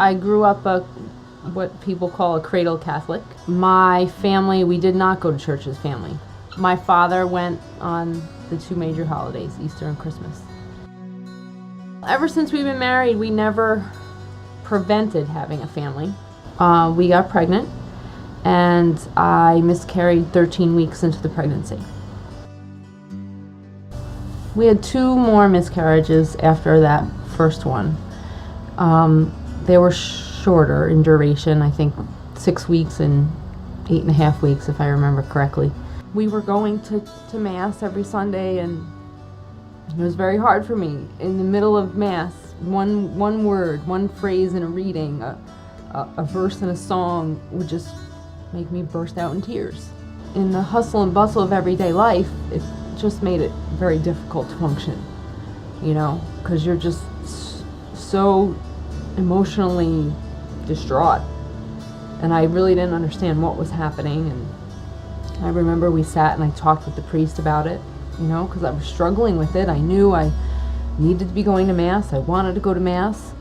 I grew up what people call a cradle Catholic. My family, we did not go to church as family. My father went on the two major holidays, Easter and Christmas. Ever since we've been married, we never prevented having a family. We got pregnant, and I miscarried 13 weeks into the pregnancy. We had 2 more miscarriages after that first one. They were shorter in duration, I think 6 weeks and 8.5 weeks, if I remember correctly. We were going to Mass every Sunday, and it was very hard for me. In the middle of Mass, one word, one phrase in a reading, a verse in a song would just make me burst out in tears. In the hustle and bustle of everyday life, it just made it very difficult to function, because you're just so emotionally distraught. And I really didn't understand what was happening. And I remember we sat and I talked with the priest about it, because I was struggling with it. I knew I needed to be going to Mass. I wanted to go to Mass.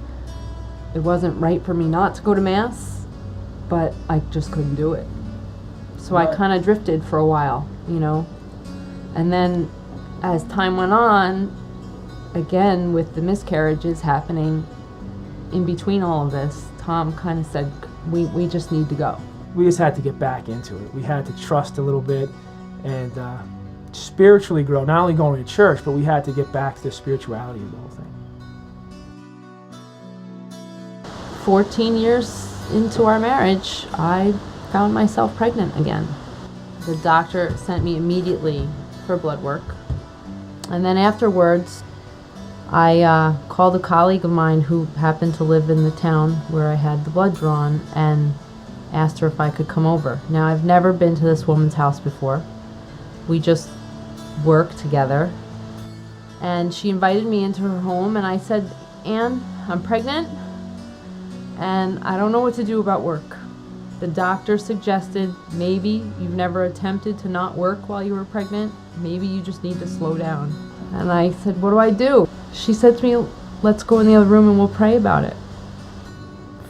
It wasn't right for me not to go to Mass, but I just couldn't do it. So I kind of drifted for a while, And then as time went on, again with the miscarriages happening in between all of this, Tom kind of said, we just need to go. We just had to get back into it. We had to trust a little bit and spiritually grow, not only going to church, but we had to get back to the spirituality of the whole thing. 14 years into our marriage, I found myself pregnant again. The doctor sent me immediately for blood work. And then afterwards, I called a colleague of mine who happened to live in the town where I had the blood drawn and asked her if I could come over. Now, I've never been to this woman's house before. We just work together. And she invited me into her home, and I said, Ann, I'm pregnant, and I don't know what to do about work. The doctor suggested maybe you've never attempted to not work while you were pregnant. Maybe you just need to slow down. And I said, what do I do? She said to me, let's go in the other room and we'll pray about it.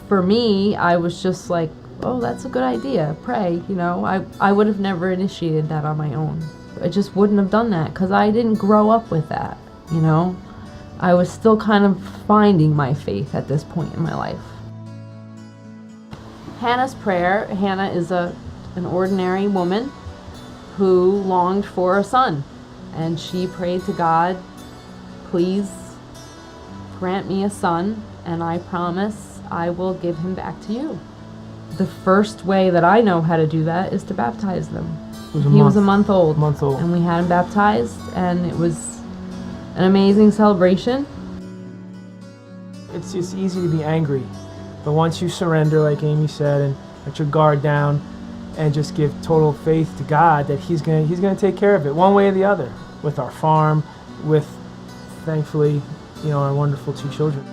For me, I was just like, oh, that's a good idea, pray, I would have never initiated that on my own. I just wouldn't have done that because I didn't grow up with that, I was still kind of finding my faith at this point in my life. Hannah's prayer, Hannah is an ordinary woman who longed for a son. And she prayed to God, please grant me a son, and I promise I will give him back to you. The first way that I know how to do that is to baptize them. He was a month old. And we had him baptized, and it was an amazing celebration. It's easy to be angry, but once you surrender, like Amy said, and let your guard down, and just give total faith to God that He's gonna take care of it, one way or the other, with our farm, with, thankfully, our wonderful 2 children.